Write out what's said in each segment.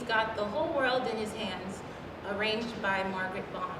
got the whole world in his hands, arranged by Margaret Bonds.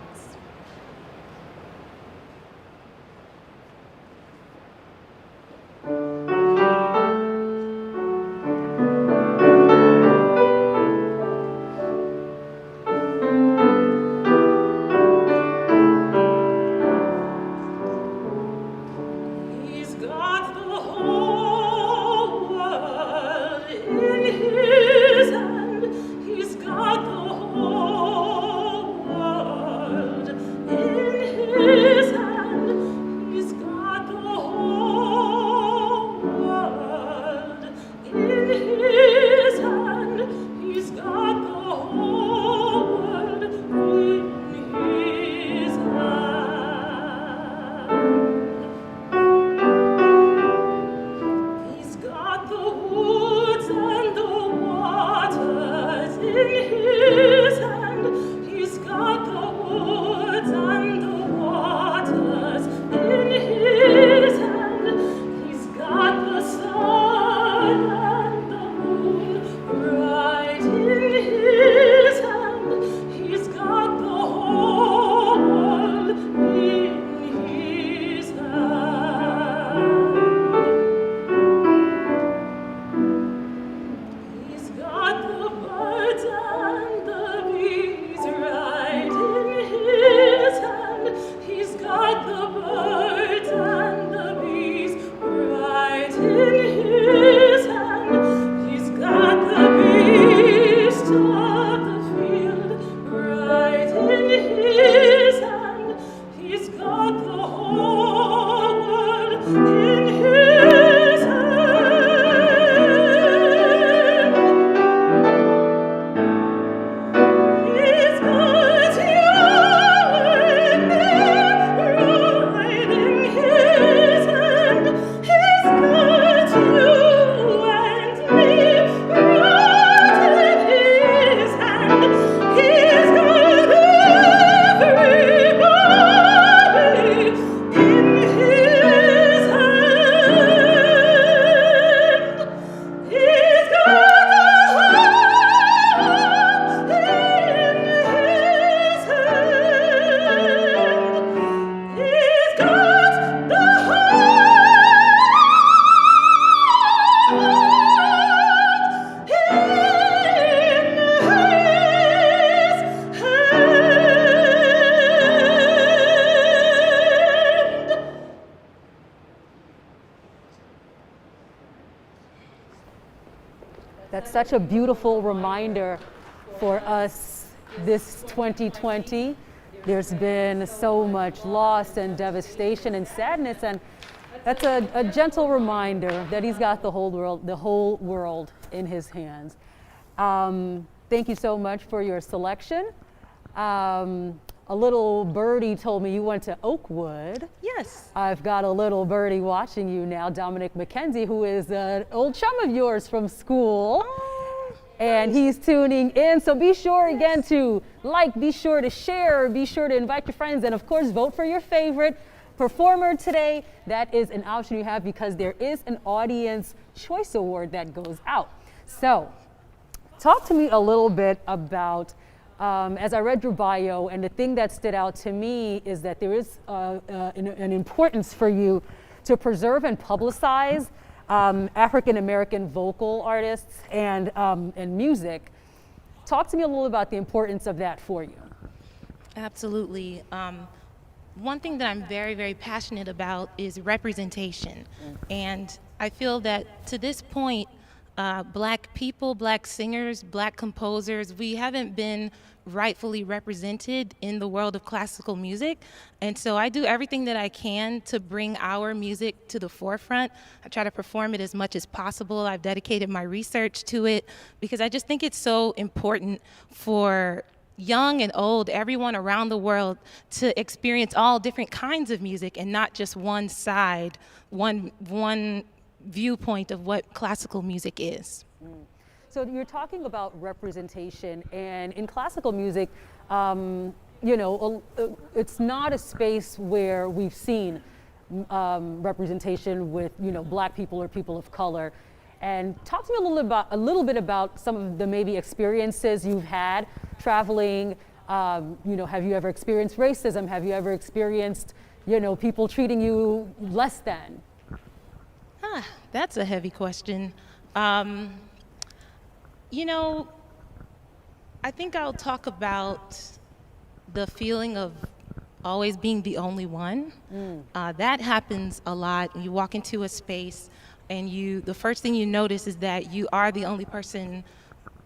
That's such a beautiful reminder for us this 2020. There's been so much loss and devastation and sadness, and that's a gentle reminder that he's got the whole world in his hands. Thank you so much for your selection. A little birdie told me you went to Oakwood. Yes. I've got a little birdie watching you now, Dominic McKenzie, who is an old chum of yours from school. Oh, and he's tuning in. So be sure again to like, be sure to share, be sure to invite your friends, and of course vote for your favorite performer today. That is an option you have because there is an Audience Choice Award that goes out. So talk to me a little bit about as I read your bio, and the thing that stood out to me is that there is an importance for you to preserve and publicize African American vocal artists and music. Talk to me a little about the importance of that for you. Absolutely. One thing that I'm very, very passionate about is representation. And I feel that to this point, Black people, Black singers, Black composers, we haven't been rightfully represented in the world of classical music. And so I do everything that I can to bring our music to the forefront. I try to perform it as much as possible. I've dedicated my research to it because I just think it's so important for young and old, everyone around the world, to experience all different kinds of music and not just one side, one viewpoint of what classical music is. So you're talking about representation, and in classical music, it's not a space where we've seen representation with Black people or people of color. And talk to me a little bit about some of the maybe experiences you've had traveling. Have you ever experienced racism? Have you ever experienced, people treating you less than? That's a heavy question. Um, I think I'll talk about the feeling of always being the only one. That happens a lot. You walk into a space and the first thing you notice is that you are the only person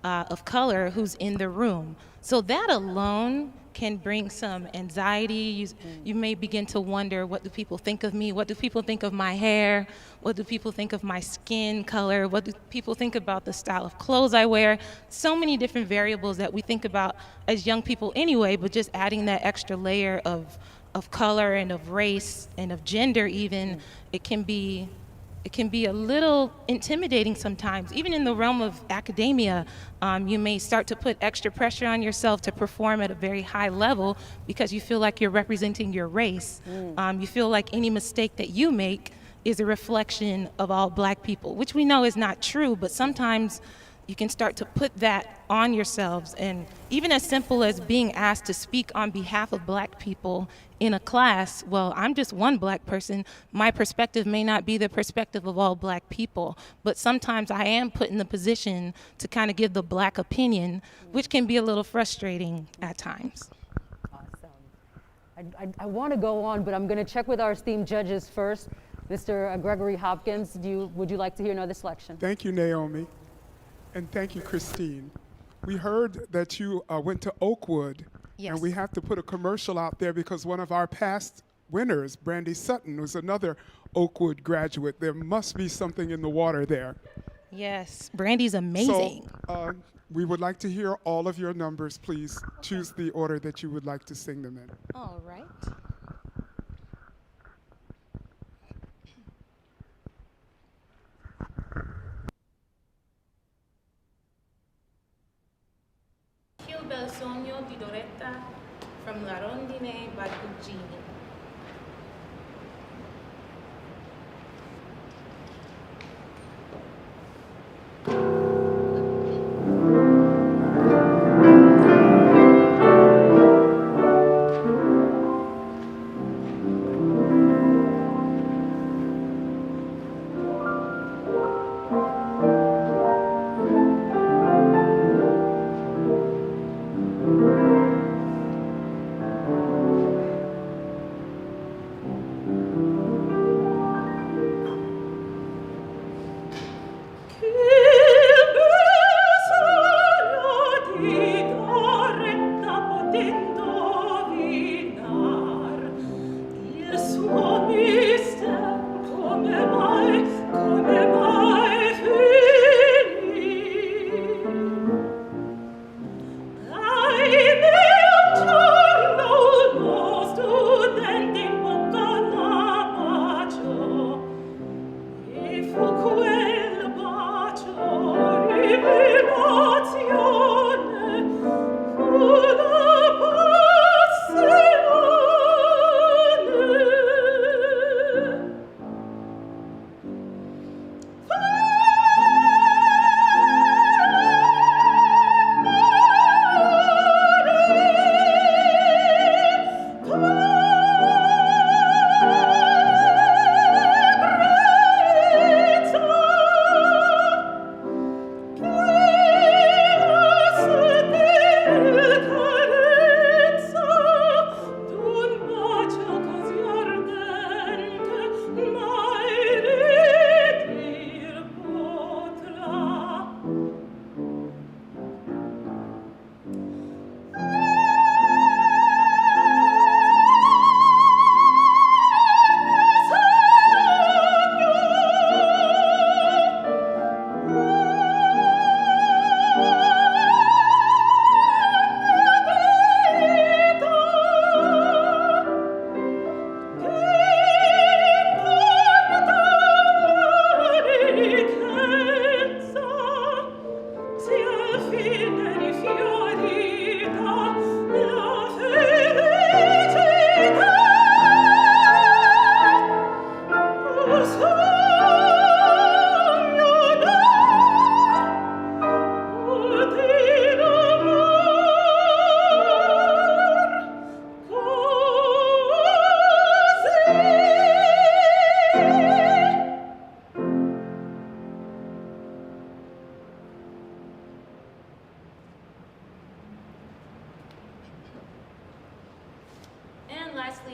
of color who's in the room. So that alone can bring some anxiety. You may begin to wonder, what do people think of me? What do people think of my hair? What do people think of my skin color? What do people think about the style of clothes I wear? So many different variables that we think about as young people anyway, but just adding that extra layer of color and of race and of gender even, it can be a little intimidating sometimes. Even in the realm of academia, you may start to put extra pressure on yourself to perform at a very high level because you feel like you're representing your race. You feel like any mistake that you make is a reflection of all Black people, which we know is not true, but sometimes you can start to put that on yourselves. And even as simple as being asked to speak on behalf of Black people in a class, well, I'm just one Black person. My perspective may not be the perspective of all Black people, but sometimes I am put in the position to kind of give the Black opinion, which can be a little frustrating at times. Awesome. I want to go on, but I'm going to check with our esteemed judges first. Mr. Gregory Hopkins, would you like to hear another selection? Thank you, Naomi. And thank you, Christine. We heard that you went to Oakwood. Yes. And we have to put a commercial out there because one of our past winners, Brandy Sutton, was another Oakwood graduate. There must be something in the water there. Yes, Brandy's amazing. So we would like to hear all of your numbers. Please choose the order that you would like to sing them in. All right. Più bel sogno di Doretta from La Rondine by Puccini.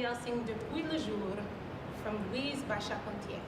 lastly, I'll sing Depuis le jour from Louise by Charpentier.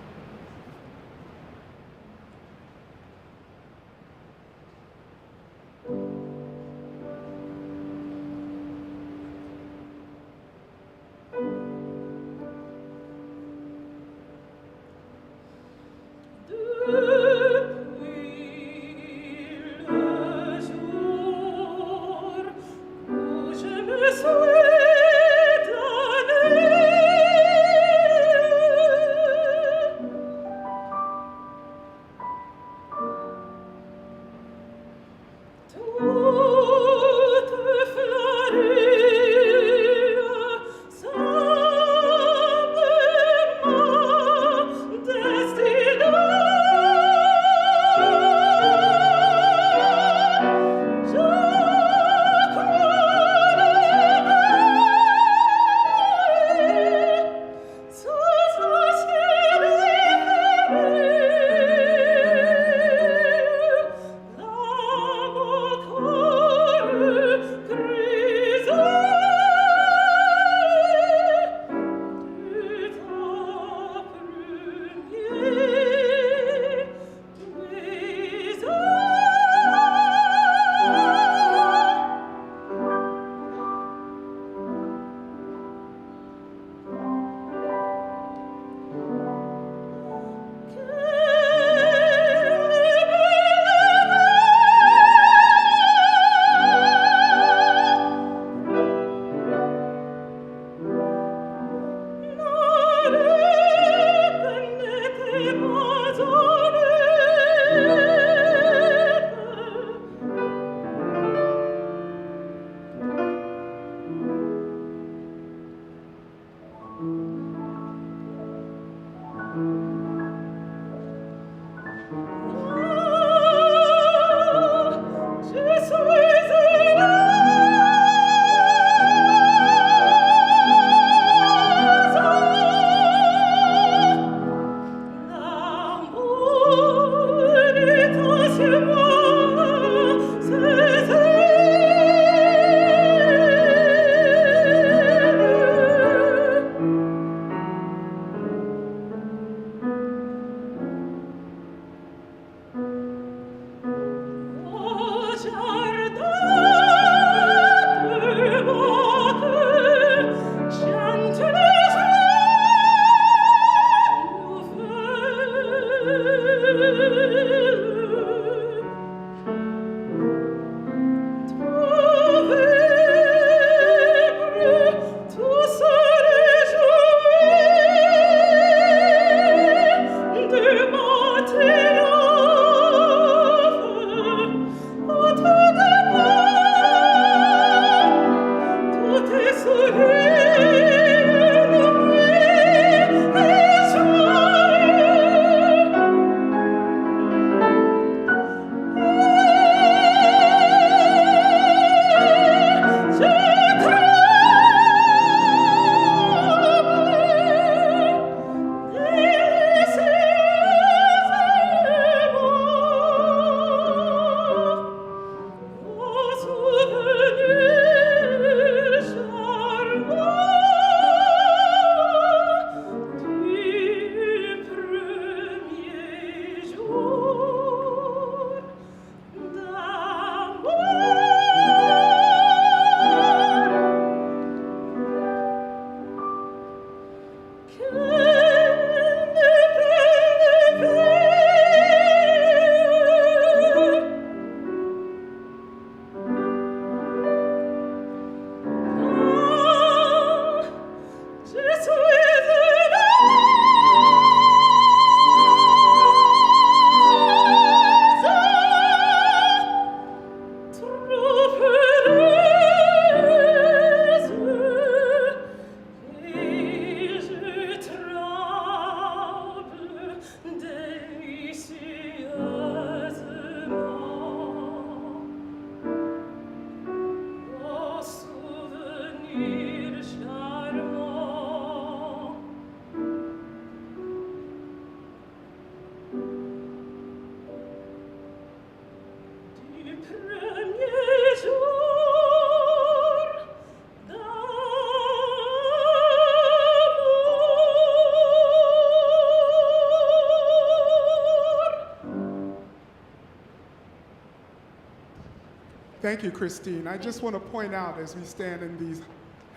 Thank you, Christine. I just want to point out as we stand in these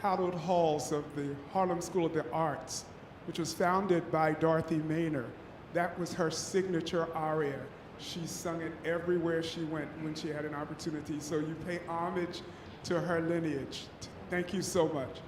hallowed halls of the Harlem School of the Arts, which was founded by Dorothy Maynor, that was her signature aria. She sung it everywhere she went when she had an opportunity. So you pay homage to her lineage. Thank you so much.